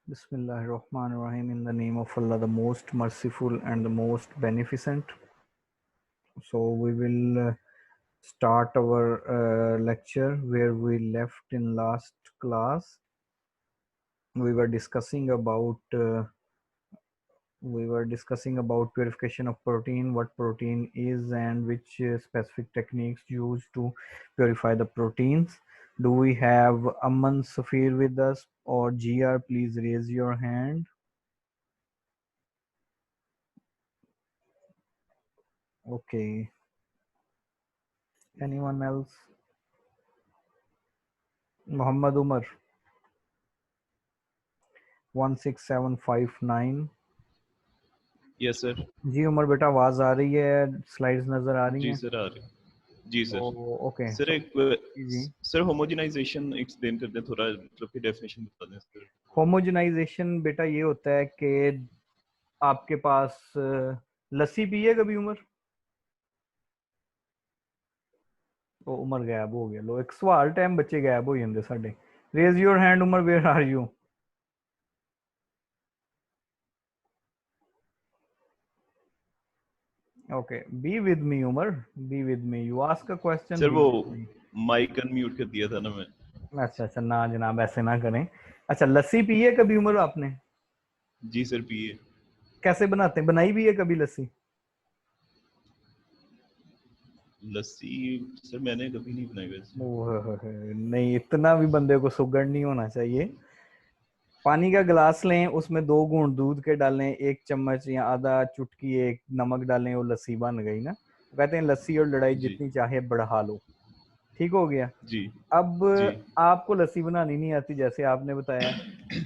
Bismillahirrahmanirrahim. In the name of Allah, the most merciful and the most beneficent. So we will start our lecture where we left in last class. We were discussing about purification of protein, what protein is, and which specific techniques used to purify the proteins. Do we have Aman Safir with us, or GR? Please raise your hand. Okay. Anyone else? Muhammad Umar 16759. Yes sir. जी उमर बेटा, आवाज आ रही है, slides नजर आ रही जी हैं? Sir आ रही। जी sir. Okay sir so एक जी, सर होमोजेनाइजेशन एक्सप्लेन कर दें थोड़ा, मतलब की डेफिनेशन बता दें सर। होमोजेनाइजेशन बेटा ये होता है कि आपके पास लस्सी पी है कभी उमर? ਉਹ ਉਮਰ ਗਾਇਬ ਹੋ ਗਿਆ। ਲੋ ਇੱਕ ਸਵਾਲ ਟਾਈਮ ਬੱਚੇ ਗਾਇਬ ਹੋ ਜਾਂਦੇ ਸਾਡੇ। ਰੇਜ਼ ਯੂਰ ਹੈਂਡ ਉਮਰ, where are you? Okay, be with me Umar, be with me. You ask a question, sir be वो with me. माइक अनम्यूट कर दिया था ना मैं। अच्छा अच्छा, ना जनाब ऐसे ना करें। अच्छा, लस्सी पी है कभी उमर आपने? जी सर पिए। कैसे बनाते हैं, बनाई भी है कभी लस्सी? लस्सी सर मैंने कभी नहीं बनाई वैसे। ओह नहीं, इतना भी बंदे को सुगड़ नहीं होना चाहिए। पानी का गिलास लें, उसमें 2 घूंट दूध के डालें, 1 चम्मच या आधा चुटकी एक नमक डालें, वो लस्सी बन गई ना। तो कहते हैं लस्सी और लड़ाई जी जितनी चाहे बढ़ा लो। ठीक हो गया। जी अब जी आपको लस्सी बनानी नहीं आती जैसे आपने बताया,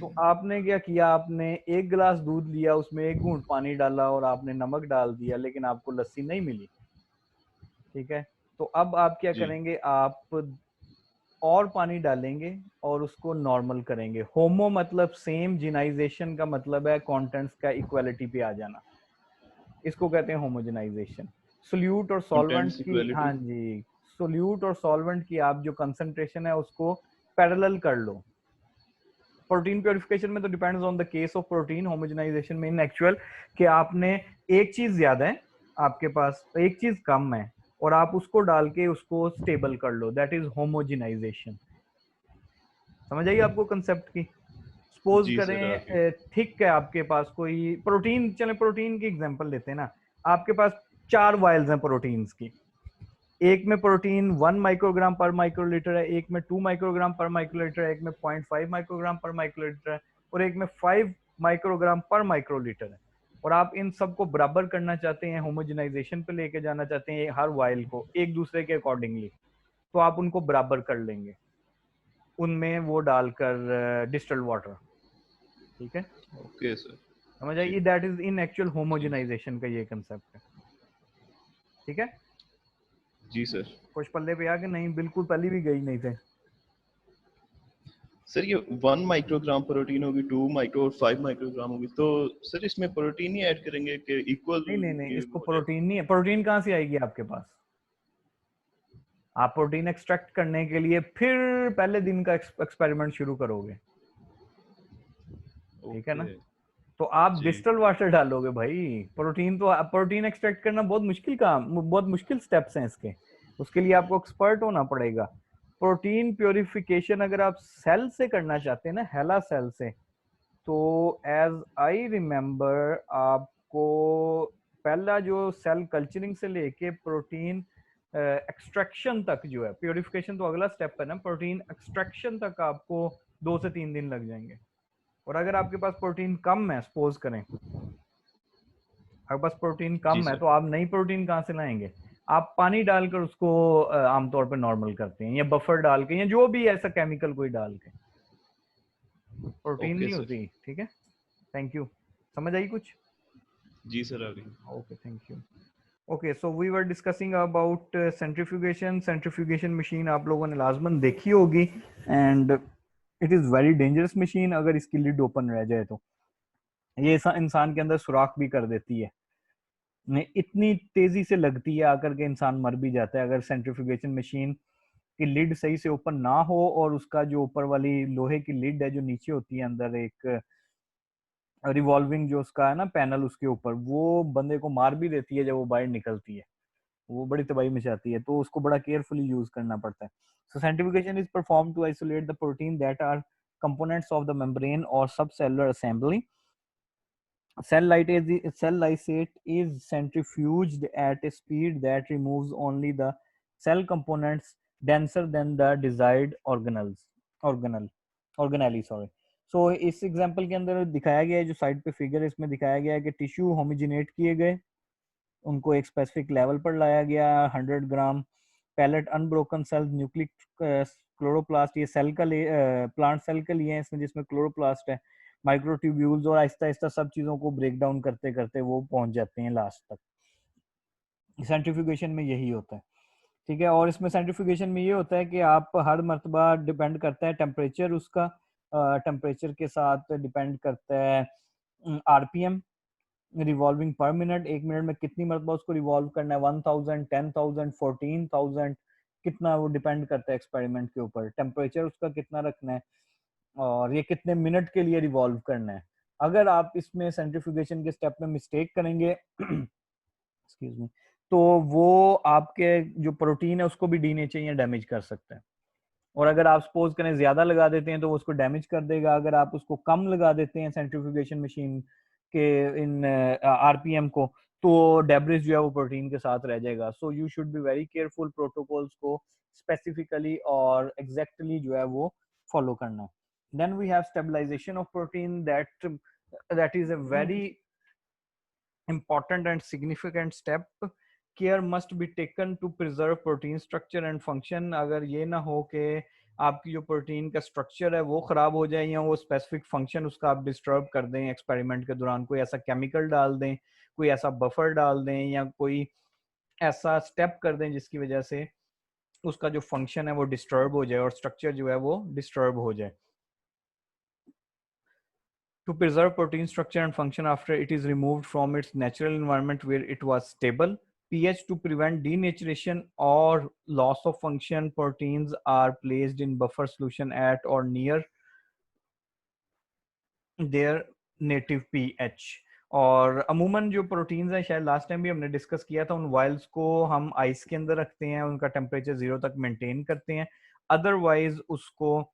तो आपने क्या किया, आपने 1 गिलास दूध लिया, उसमें 1 घूंट पानी डाला और आपने नमक डाल दिया, लेकिन आपको लस्सी नहीं मिली। ठीक है, तो अब आप क्या जी करेंगे, आप और पानी डालेंगे और उसको नॉर्मल करेंगे। होमो मतलब सेम, जिनाइजेशन का मतलब है कंटेंट्स का इक्वालिटी पे आ जाना, इसको कहते हैं होमोजेनाइजेशन। सोल्यूट और सॉल्वेंट कंटेंट्स की, इक्वालिटी। हाँ जी, सोल्यूट और सॉल्वेंट की आप जो कंसंट्रेशन है उसको पैरेलल कर लो। प्रोटीन प्योरिफिकेशन में तो depends on the case of protein, homogenization में इन एक्चुअल कि आपने एक चीज ज्यादा है, आपके पास एक चीज कम है, और आप उसको डाल के उसको स्टेबल कर लो, दैट इज होमोजेनाइजेशन। समझ आइए आपको कंसेप्ट की? सपोज जी सर आगे। करें थिक है आपके पास कोई प्रोटीन, चले प्रोटीन की एग्जांपल लेते हैं ना। आपके पास 4 वायल्स हैं प्रोटीन्स की, एक में प्रोटीन 1 माइक्रोग्राम पर माइक्रोलीटर है, एक में 2 माइक्रोग्राम पर माइक्रोलीटर है, एक में 0.5 माइक्रोग्राम पर माइक्रोलीटर है, और एक में 5 माइक्रोग्राम पर माइक्रोलीटर है। और आप इन सबको बराबर करना चाहते हैं, होमोजेनाइजेशन पे लेके जाना चाहते हैं हर वायल को एक दूसरे के अकॉर्डिंगली, तो आप उनको बराबर कर लेंगे, उनमें वो डालकर डिस्टिल्ड वाटर। ठीक है, ओके सर। समझ जी आइए, दैट इज इन एक्चुअल जी होमोजेनाइजेशन का ये कंसेप्ट है। ठीक है, जी सर। कुछ पल्ले पे आ कि नहीं? बिल्कुल पहली भी गई नहीं थे। सर ये 1 माइक्रोग्राम प्रोटीन होगी, 2 माइक्रो और 5 माइक्रोग्राम होगी, तो सर इसमें प्रोटीन ही ऐड करेंगे कि इक्वल नहीं नहीं नहीं, इसको हो जाएगा? प्रोटीन नहीं है। प्रोटीन कहाँ से आएगी आपके पास? आप प्रोटीन एक्सट्रैक्ट करने के लिए फिर पहले दिन का एक्सपेरिमेंट शुरू करोगे। ठीक है ना? ओके। तो आप जी डिस्टल वाटर डालोगे भाई। प्रोटीन तो, प्रोटीन एक्सट्रैक्ट करना बहुत मुश्किल काम, बहुत मुश्किल स्टेप्स हैं इसके, उसके लिए आपको एक्सपर्ट होना पड़ेगा। प्रोटीन प्योरिफिकेशन अगर आप सेल से करना चाहते हैं ना, हेला सेल से, तो एज आई रिमेम्बर आपको पहला जो सेल कल्चरिंग से लेके प्रोटीन एक्सट्रैक्शन तक जो है, प्योरिफिकेशन तो अगला स्टेप है ना, प्रोटीन एक्सट्रैक्शन तक आपको 2 से 3 दिन लग जाएंगे। और अगर आपके पास प्रोटीन कम है, सपोज करें आपके पास प्रोटीन जी कम है, सर। तो आप नई प्रोटीन कहाँ से लाएंगे? आप पानी डालकर उसको आमतौर पर नॉर्मल करते हैं, या बफर डाल के, या जो भी ऐसा केमिकल कोई डाल के, प्रोटीन ओके नहीं सर। होती। ठीक है, थैंक यू। समझ आई कुछ? जी सर आ गई। Okay, thank you. Okay, so we were discussing about centrifugation. Centrifugation machine आप लोगों ने लाजमन देखी होगी, and it is very dangerous machine. अगर इसकी लिड ओपन रह जाए तो ये इंसान के अंदर सुराख भी कर देती है, इतनी तेजी से लगती है आकर के इंसान मर भी जाता है अगर सेंट्रीफ्यूगेशन मशीन की लिड सही से ओपन ना हो, और उसका जो ऊपर वाली लोहे की लिड है जो नीचे होती है अंदर एक रिवॉल्विंग जो उसका है ना पैनल उसके ऊपर, वो बंदे को मार भी देती है जब वो बाहर निकलती है, वो बड़ी तबाही मचाती है, तो उसको बड़ा केयरफुली यूज करना पड़ता है। So centrifugation is perform to isolate the protein that are components of the membrane or subcellular assembly. Cell lysate is centrifuged at a speed that removes only the cell components denser than the desired organelle sorry. So इस example के अंदर दिखाया गया है, जो side पे figure है इसमें दिखाया गया है कि टिश्यू होमोजिनेट किए गए, उनको एक स्पेसिफिक लेवल पर लाया गया, 100 gram pellet unbroken cells nucleic chloroplast, ये सेल का प्लांट सेल का लिए हैं इसमें, जिसमें क्लोरोप्लास्ट है, माइक्रोट्यूब्यूल्स, और आहिस्ता आहिस्ता सब चीज़ों को ब्रेक डाउन करते करते वो पहुंच जाते हैं लास्ट तक। सेंट्रीफ्यूगेशन में यही होता है, ठीक है। और इसमें सेंट्रीफ्यूगेशन में ये होता है कि आप हर मरतबा डिपेंड करता है टेम्परेचर, उसका टेम्परेचर के साथ डिपेंड करता है आरपीएम, रिवॉल्विंग पर मिनट, एक मिनट में कितनी मरतबा उसको रिवॉल्व करना है, 1000, 10,000, 14,000, कितना वो डिपेंड करता है एक्सपेरिमेंट के ऊपर, टेम्परेचर उसका कितना रखना है, और ये कितने मिनट के लिए रिवॉल्व करना है। अगर आप इसमें सेंट्रीफ्यूगेशन के स्टेप में मिस्टेक करेंगे एक्सक्यूज मी, तो वो आपके जो प्रोटीन है उसको भी डीनेचर या डैमेज कर सकता है। और अगर आप सपोज करें ज्यादा लगा देते हैं तो वो उसको डैमेज कर देगा, अगर आप उसको कम लगा देते हैं सेंट्रीफ्यूगेशन मशीन के इन आरपीएम को, तो डेब्रिस जो है वो प्रोटीन के साथ रह जाएगा। So you should be very careful protocols को स्पेसिफिकली और एग्जैक्टली जो है वो फॉलो करना है। Then we have stabilization of protein, that is a very important and significant step. Care must be taken to preserve protein structure and function. अगर ये ना हो कि आपकी जो प्रोटीन का स्ट्रक्चर है वो खराब हो जाए या वो स्पेसिफिक फंक्शन उसका आप डिस्टर्ब कर दें एक्सपेरिमेंट के दौरान, कोई ऐसा केमिकल डाल दें, कोई ऐसा बफर डाल दें, या कोई ऐसा स्टेप कर दें जिसकी वजह से उसका जो फंक्शन है वो डिस्टर्ब हो जाए और स्ट्रक्चर जो है वो डिस्टर्ब हो जाए। To preserve protein structure and function after it is removed from its natural environment where it was stable. pH to prevent denaturation or loss of function, proteins are placed in buffer solution at or near their native pH. और अमूमन जो proteins हैं, शायद last time भी हमने discuss किया था, उन वाइल्स को हम आइस के अंदर रखते हैं, उनका टेम्परेचर 0 तक मेंटेन करते हैं, अदरवाइज उसको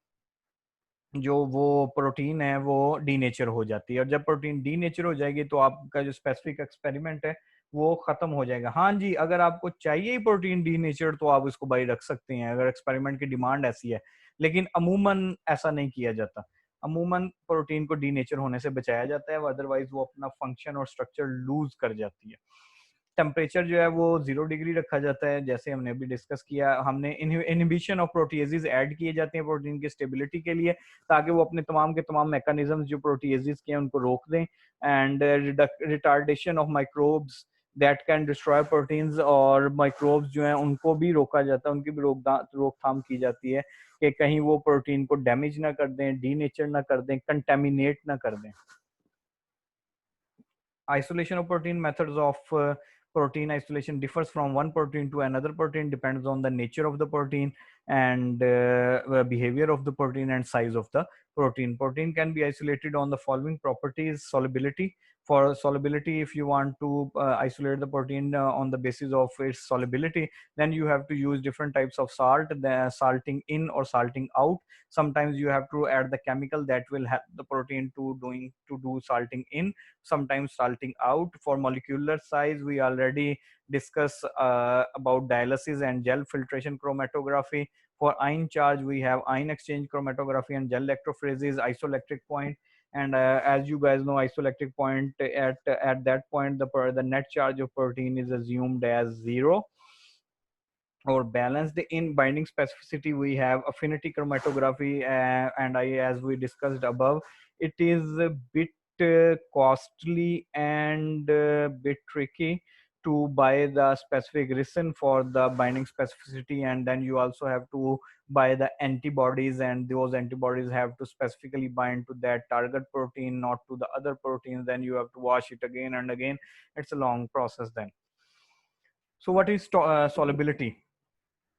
जो वो प्रोटीन है वो डीनेचर हो जाती है, और जब प्रोटीन डीनेचर हो जाएगी तो आपका जो स्पेसिफिक एक्सपेरिमेंट है वो खत्म हो जाएगा। हाँ जी, अगर आपको चाहिए ही प्रोटीन डीनेचर तो आप उसको बाहर रख सकते हैं अगर एक्सपेरिमेंट की डिमांड ऐसी है, लेकिन अमूमन ऐसा नहीं किया जाता। अमूमन प्रोटीन को डीनेचर होने से बचाया जाता है, अदरवाइज वो अपना फंक्शन और स्ट्रक्चर लूज कर जाती है। टेम्परेचर जो है वो 0 डिग्री रखा जाता है, जैसे हमने अभी डिस्कस किया। हमने इनहिबिशन ऑफ प्रोटीएजेस ऐड किए जाते हैं प्रोटीन की स्टेबिलिटी के लिए, ताकि वो अपने तमाम के तमाम मैकेनिज्म जो प्रोटीएजेस के हैं उनको रोक दें। And retardation of microbes that can destroy proteins, और माइक्रोब्स जो हैं उनको भी रोका जाता है, उनकी भी रोकथाम की जाती है कि कहीं वो प्रोटीन को डैमेज ना कर दें, डीनेचर ना कर दें, कंटेमिनेट ना कर दें। Isolation of protein, methods of protein isolation differs from one protein to another protein, depends on the nature of the protein and behavior of the protein and size of the protein. Protein can be isolated on the following properties: solubility. For solubility, if you want to isolate the protein on the basis of its solubility, then you have to use different types of salt, the salting in or salting out. Sometimes you have to add the chemical that will help the protein to do salting in, sometimes salting out. For molecular size, we already discussed about dialysis and gel filtration chromatography. For ion charge, we have ion exchange chromatography and gel electrophoresis, isoelectric point. And as you guys know, isoelectric point, at that point the net charge of protein is assumed as 0. Or balanced in binding specificity, we have affinity chromatography, and as we discussed above, it is a bit costly and bit tricky to buy the specific resin for the binding specificity, and then you also have to buy the antibodies, and those antibodies have to specifically bind to that target protein, not to the other proteins. Then you have to wash it again and again. It's a long process then. So what is solubility?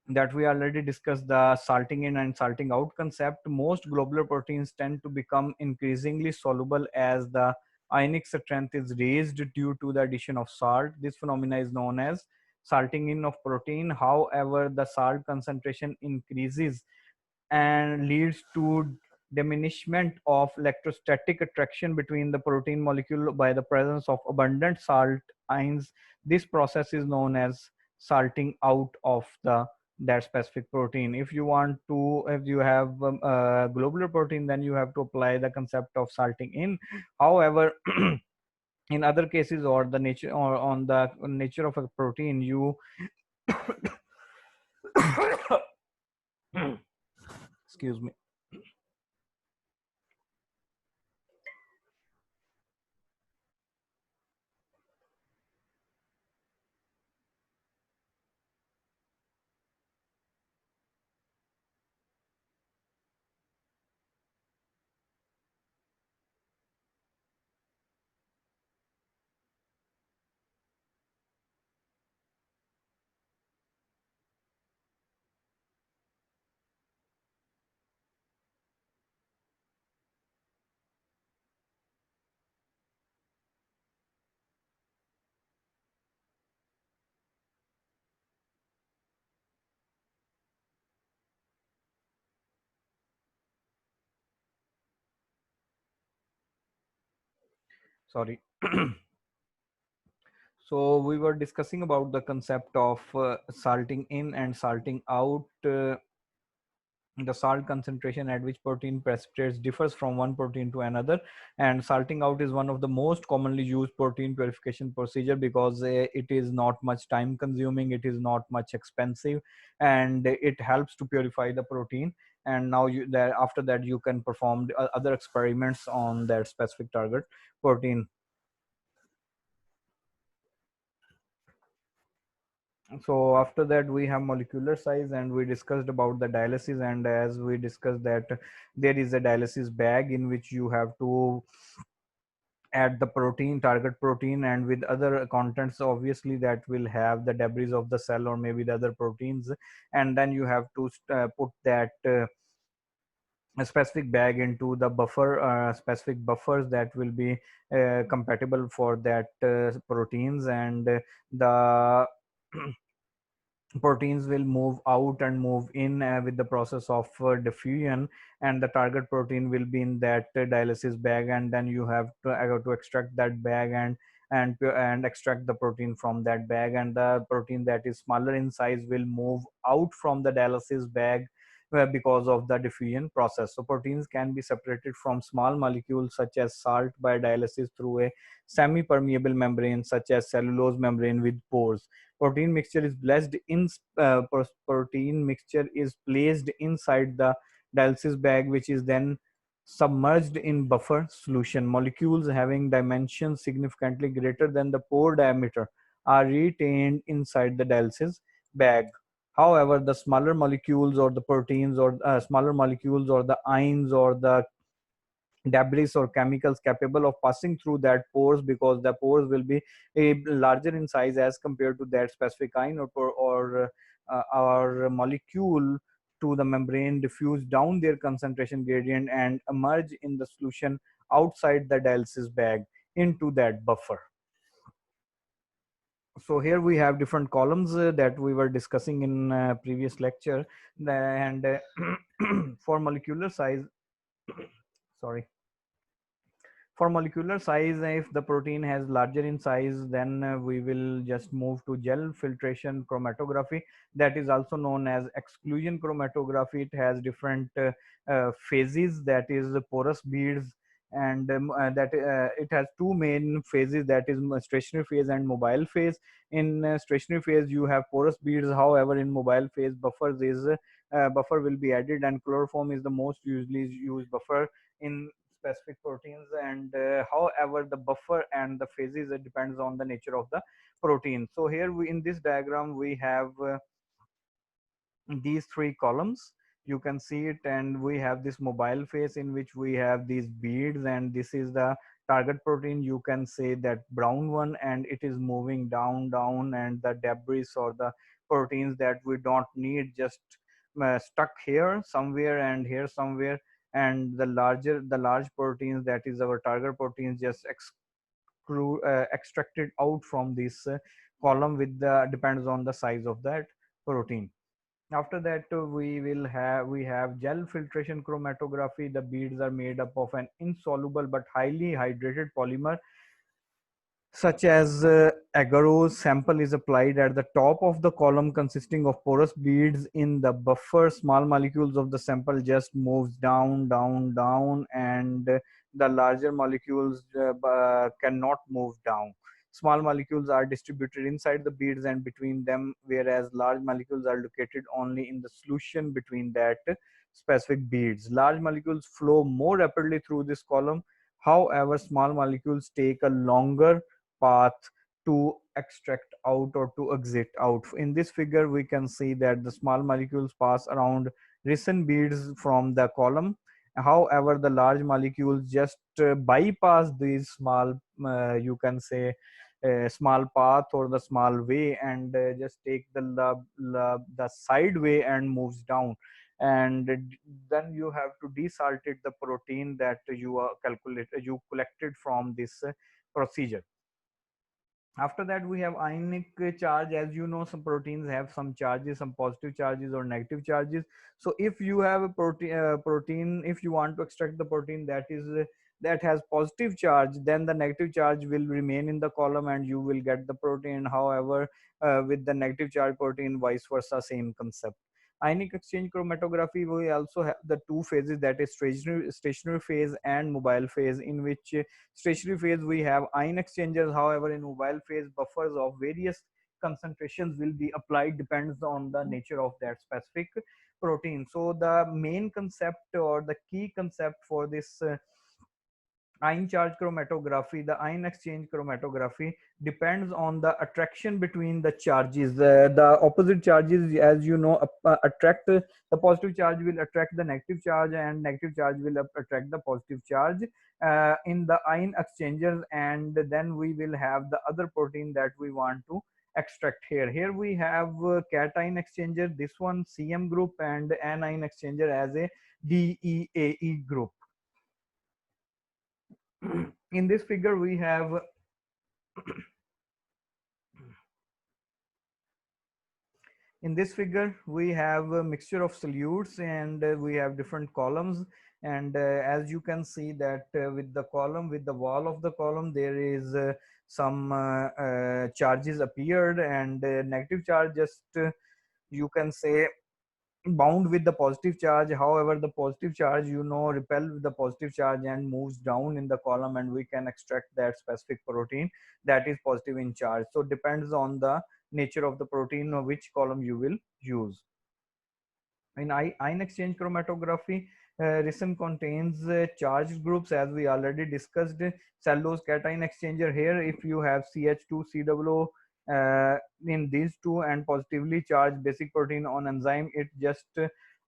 That we already discussed the salting in and salting out concept. Most globular proteins tend to become increasingly soluble as the ionic strength is raised due to the addition of salt. This phenomena is known as salting in of protein. However, the salt concentration increases and leads to diminishment of electrostatic attraction between the protein molecule by the presence of abundant salt ions. This process is known as salting out of the that specific protein. If you want to, if you have globular protein, then you have to apply the concept of salting in. However, in other cases, or the nature, or on the nature of a protein, you excuse me. Sorry. So we were discussing about the concept of salting in and salting out. The salt concentration at which protein precipitates differs from one protein to another, and salting out is one of the most commonly used protein purification procedure because it is not much time consuming, it is not much expensive, and it helps to purify the protein. And now you that after that you can perform other experiments on that specific target protein. So after that we have molecular size, and we discussed about the dialysis, and as we discussed that there is a dialysis bag in which you have to add the protein, target protein, and with other contents obviously that will have the debris of the cell or maybe the other proteins, and then you have to put that a specific bag into the buffer, specific buffers that will be compatible for that proteins, and the proteins will move out and move in with the process of diffusion, and the target protein will be in that dialysis bag, and then you have to extract that bag and extract the protein from that bag, and the protein that is smaller in size will move out from the dialysis bag because of the diffusion process. So proteins can be separated from small molecules such as salt by dialysis through a semi-permeable membrane such as cellulose membrane with pores. Protein mixture is blessed in protein mixture is placed inside the dialysis bag, which is then submerged in buffer solution. Molecules having dimensions significantly greater than the pore diameter are retained inside the dialysis bag. However, the smaller molecules or the proteins or smaller molecules or the ions or the debris or chemicals capable of passing through that pores, because the pores will be larger in size as compared to that specific ion or molecule to the membrane, diffuse down their concentration gradient and emerge in the solution outside the dialysis bag into that buffer. So here we have different columns that we were discussing in previous lecture, and for molecular size sorry, for molecular size, if the protein has larger in size, then we will just move to gel filtration chromatography, that is also known as exclusion chromatography. It has different phases, that is the porous beads, and that it has two main phases, that is stationary phase and mobile phase. In stationary phase you have porous beads, however in mobile phase buffer will be added, and chloroform is the most usually used buffer in specific proteins. And however the buffer and the phases, it depends on the nature of the protein. So here we, in this diagram we have these three columns, you can see it, and we have this mobile phase in which we have these beads, and this is the target protein, you can say that brown one, and it is moving down, and the debris or the proteins that we don't need just stuck here somewhere and here somewhere, and the large proteins, that is our target proteins, just extracted out from this column with the depends on the size of that protein. After that, we have gel filtration chromatography. The beads are made up of an insoluble but highly hydrated polymer such as agarose. Sample is applied at the top of the column consisting of porous beads. In the buffer, small molecules of the sample just moves down, down, down, and the larger molecules cannot move down. Small molecules are distributed inside the beads and between them, whereas large molecules are located only in the solution between that specific beads. Large molecules flow more rapidly through this column. However, small molecules take a longer path to extract out or to exit out. In this figure, we can see that the small molecules pass around resin beads from the column. However, the large molecules just bypass these small, you can say, small path or the small way, and just take the side way and moves down. And then you have to desalted the protein that you collected from this procedure. After that, we have ionic charge. As you know, some proteins have some charges, some positive charges or negative charges. So if you have a protein, if you want to extract the protein that has positive charge, then the negative charge will remain in the column and you will get the protein. However, with the negative charge protein, vice versa, same concept. Ionic exchange chromatography, we also have the two phases, that is stationary phase and mobile phase. In which stationary phase we have ion exchangers. However, in mobile phase, buffers of various concentrations will be applied, depends on the nature of that specific protein. So the main concept or the key concept for this ion charge chromatography, the ion exchange chromatography, depends on the attraction between the charges. The opposite charges, as you know, attract the positive charge will attract the negative charge, and negative charge will attract the positive charge in the ion exchangers. And then we will have the other protein that we want to extract. Here we have cation exchanger, this one CM group, and anion exchanger as a DEAE group. In this figure we have in this figure we have a mixture of solutes, and we have different columns. And as you can see that with the column, with the wall of the column, there is some charges appeared, and negative charge just you can say bound with the positive charge. However, the positive charge, you know, repel with the positive charge and moves down in the column, and we can extract that specific protein that is positive in charge. So depends on the nature of the protein or which column you will use. In ion exchange chromatography, resin contains charged groups, as we already discussed. Cellulose cation exchanger, here if you have CH2 COO in these two and positively charged basic protein on enzyme, it just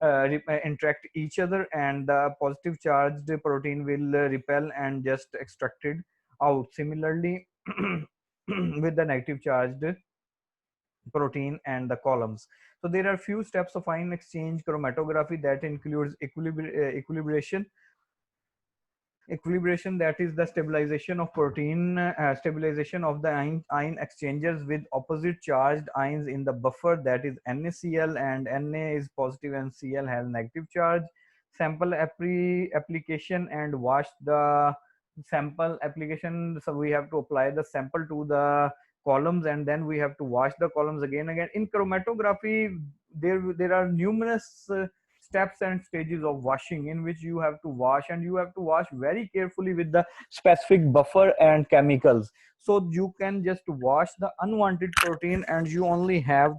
interact each other, and the positive charged protein will repel and just extracted out. Similarly with the negative charged protein and the columns. So there are few steps of ion exchange chromatography that includes equilibration. Equilibration, that is the stabilization of protein, stabilization of the ion exchangers with opposite charged ions in the buffer, that is NaCl, and Na is positive and Cl has negative charge. Sample application and wash the sample application. So we have to apply the sample to the columns, and then we have to wash the columns again. In chromatography, there are numerous steps and stages of washing, in which you have to wash, and you have to wash very carefully with the specific buffer and chemicals. So you can just wash the unwanted protein, and you only have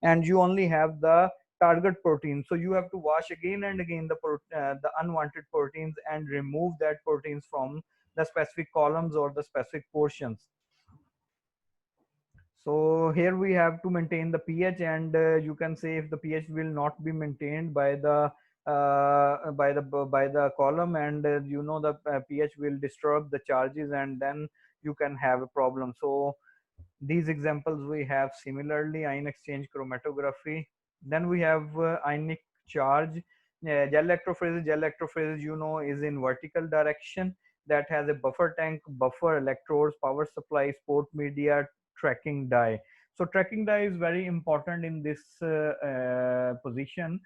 the target protein. So you have to wash again and again the unwanted proteins and remove that proteins from the specific columns or the specific portions. So here we have to maintain the pH, and you can say if the pH will not be maintained by the column, and you know, the pH will disturb the charges, and then you can have a problem. So these examples we have. Similarly, ion exchange chromatography. Then we have ionic charge. Gel electrophoresis, you know, is in vertical direction, that has a buffer tank, buffer electrodes, power supply, sport media, tracking die. So tracking die is very important in this position.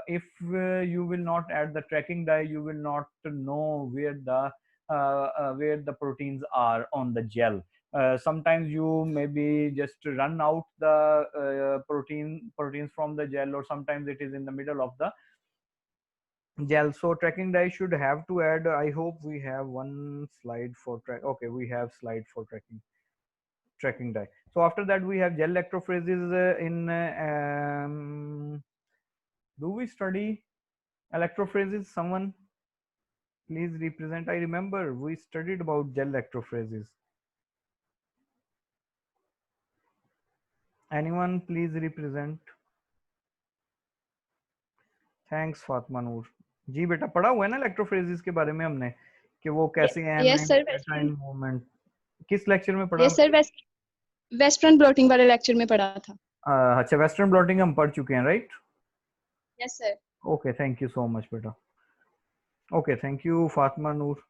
If you will not add the tracking die, you will not know where the proteins are on the gel. Sometimes you maybe just run out the proteins from the gel, or sometimes it is in the middle of the gel. So tracking die should have to add. I hope we have one slide for track. Okay, we have slide for tracking die. So after that we have gel electrophoresis in do we study electrophoresis? Someone please represent. I remember we studied about gel electrophoresis. Anyone please represent? Thanks Fatima Noor ji. बेटा पढ़ा हुआ है ना electrophoresis के बारे में हमने, कि वो कैसे यस सर, कैटाइन मूवमेंट। किस लेक्चर में पढ़ा? यस सर, वेस्टर्न ब्लॉटिंग वाले लेक्चर में पढ़ा था। अच्छा, वेस्टर्न ब्लॉटिंग हम पढ़ चुके हैं, right? Yes sir. Okay, thank you so much बेटा। Okay, thank you Fatima Noor.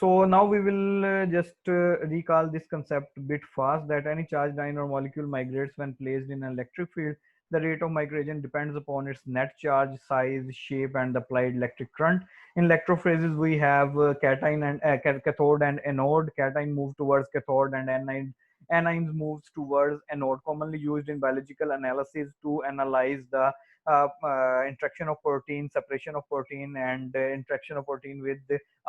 So now we will just recall this concept a bit fast, that any charged ion or molecule migrates when placed in an electric field. The rate of migration depends upon its net charge, size, shape, and the applied electric current. In electrophoresis, we have cation and cathode and anode. Cation moves towards cathode, and anions moves towards anode. Commonly used in biological analysis to analyze the interaction of protein, separation of protein, and interaction of protein with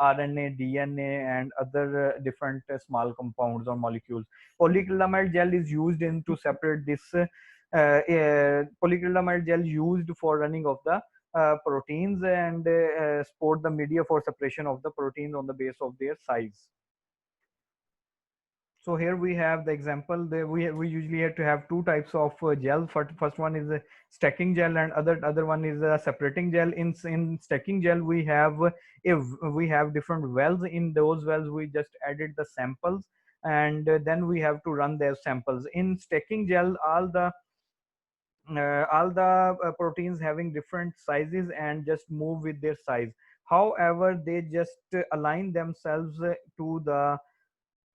RNA, DNA, and other different small compounds or molecules. Polyacrylamide gel is used to separate this. Polyacrylamide gel used for running of the proteins, and support the media for separation of the proteins on the base of their size. So here we have the example. We usually have to have two types of gel. First one is a stacking gel, and other one is a separating gel. In stacking gel, we have different wells. In those wells, we just added the samples, and then we have to run their samples. In stacking gel, all the proteins having different sizes and just move with their size. However, they just align themselves to the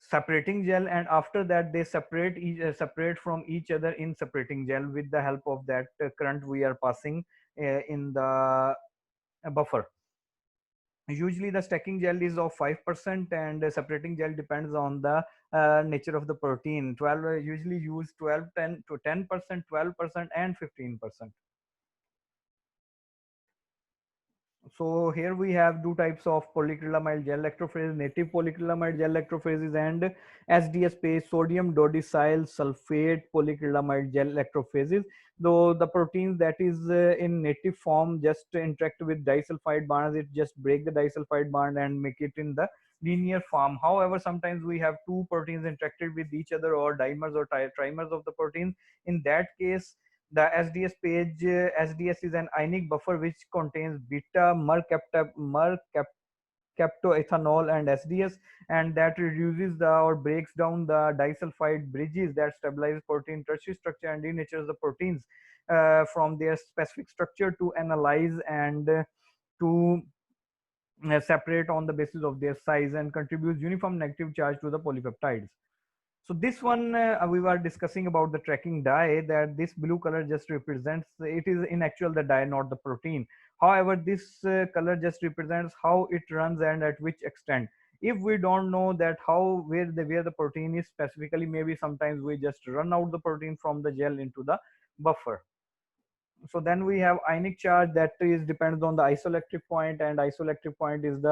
separating gel, and after that they separate from each other in separating gel with the help of that current we are passing in the buffer. Usually the stacking gel is of 5%, and separating gel depends on the nature of the protein. 12 usually use 12 10 to 10%, 12%, and 15%. So here we have two types of polyacrylamide gel electrophoresis: native polyacrylamide gel electrophoresis and SDS-based sodium dodecyl sulfate polyacrylamide gel electrophoresis. Though the proteins that is in native form just interact with disulfide bonds, it just break the disulfide bond and make it in the linear form. However, sometimes we have two proteins interacted with each other, or dimers or trimers of the proteins. In that case, the SDS page, SDS is an ionic buffer which contains beta mercaptoethanol and SDS, and that reduces or breaks down the disulfide bridges that stabilize protein tertiary structure and denatures the proteins from their specific structure to analyze and to separate on the basis of their size, and contributes uniform negative charge to the polypeptides. So this one we were discussing about the tracking die, that this blue color just represents, it is in actual the die, not the protein. However, this color just represents how it runs and at which extent. If we don't know that how where the protein is specifically, maybe sometimes we just run out the protein from the gel into the buffer. So then we have ionic charge, that is depends on the isoelectric point, and isoelectric point is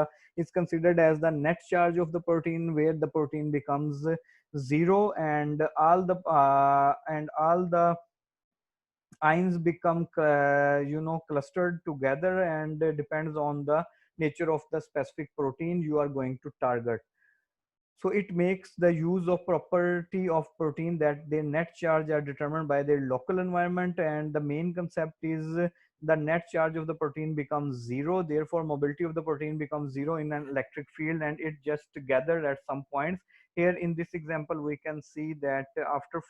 considered as the net charge of the protein, where the protein becomes zero, and all the ions become clustered together, and depends on the nature of the specific protein you are going to target. So it makes the use of property of protein that their net charge are determined by their local environment, and the main concept is the net charge of the protein becomes zero. Therefore, mobility of the protein becomes zero in an electric field, and it just gathered at some points. Here in this example, we can see that after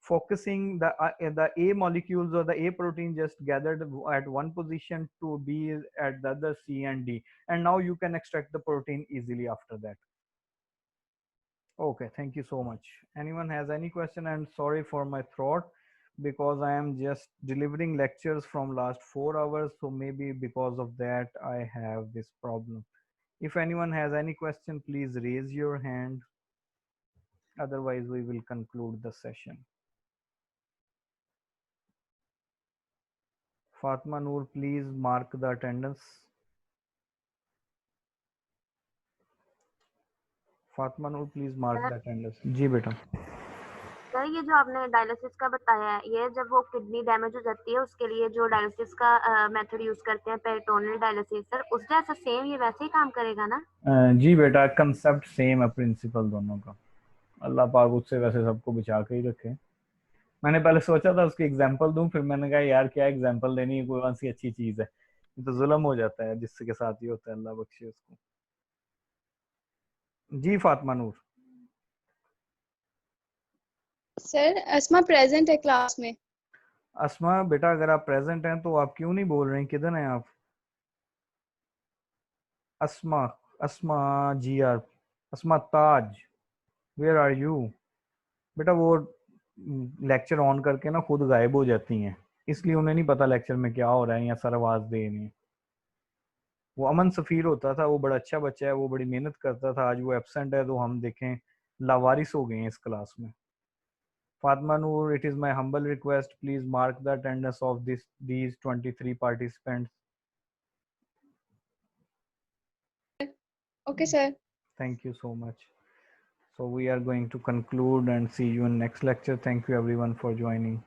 focusing the A molecules or the A protein just gathered at one position to B at the other C and D, and now you can extract the protein easily after that. Okay, thank you so much. Anyone has any question? And sorry for my throat, because I am just delivering lectures from last 4 hours, so maybe because of that I have this problem. If anyone has any question, please raise your hand. Otherwise we will conclude the session. Fatma Noor, please mark the attendance. Fatma Noor, please mark the attendance. जी बेटा. Sir ये जो आपने dialysis का बताया है, ये जब वो किडनी डैमेज हो जाती है उसके लिए जो डायलिसिस का मेथड यूज करते हैं पेरिटोनियल डायलिसिस, सर उस जैसा सेम ये वैसे ही काम करेगा ना? जी बेटा, कंसेप्ट सेम है, प्रिंसिपल दोनों का. अल्लाह पाक उससे वैसे सबको बचा के ही रखे. मैंने पहले सोचा था उसकी एग्जांपल दूं, फिर मैंने कहा यार क्या एग्जांपल देनी है, कोई सी अच्छी चीज है, ये तो जुल्म हो जाता है जिसके के साथ ही होता है. अल्लाह बख्शे उसको. जी फातिमा नूर. सर अस्मा प्रेजेंट है क्लास में. अस्मा बेटा, अगर आप प्रेजेंट हैं तो आप क्यों नहीं बोल रहे हैं? किधर हैं आप? Asma, Asma ji R, Asma Taj, where are you? बेटा वो लेक्चर ऑन करके ना खुद गायब हो जाती हैं, इसलिए उन्हें नहीं पता लेक्चर में क्या हो रहा है या सर आवाज दे नहीं. वो अमन सफीर होता था, वो बड़ा अच्छा बच्चा है, वो बड़ी मेहनत करता था. आज वो एब्सेंट है तो हम देखें लावारिस हो गए हैं इस क्लास में. Fatma Noor, it is my humble request, please mark the attendance of these 23 participants. Okay sir. Thank you so much. So we are going to conclude and see you in next lecture. Thank you everyone for joining.